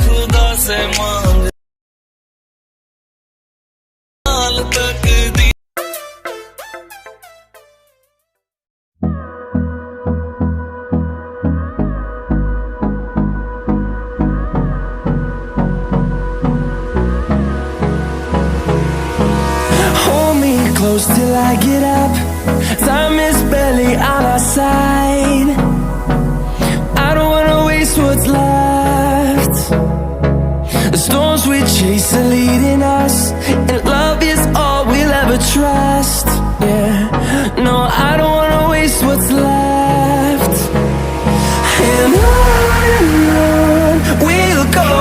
खुदा से मांग हाल तक दी Hold me close till I get up. Time is barely on our side. I don't wanna waste what's left. The storms we chase are leading us, and love is all we'll ever trust. Yeah, no, I don't wanna waste what's left. And on we'll go,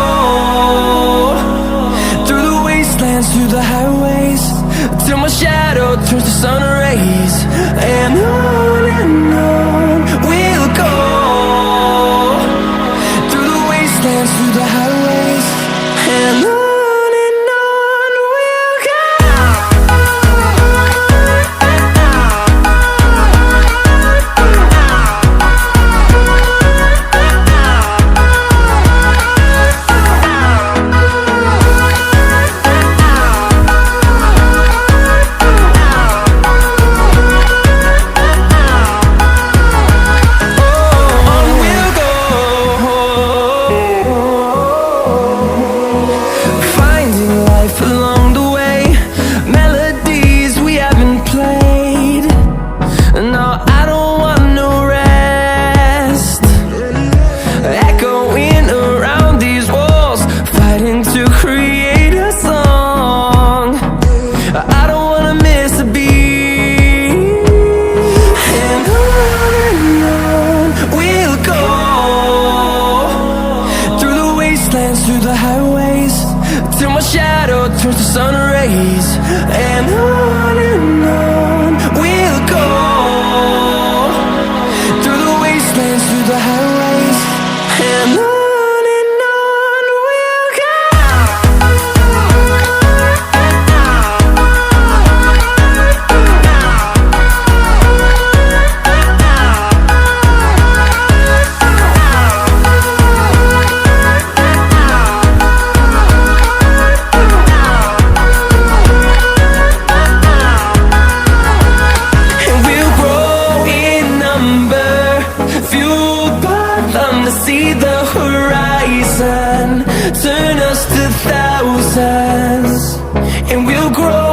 through the wastelands, through the highways, till my shadow turns to sun rays. And on we'll go, through the wastelands, through the highways, and on we'll go. Through the highways, till my shadow turns to sun rays. And on we'll go, through the wastelands, through the highways, and on we'll go. See the horizon turn us to thousands, and we'll grow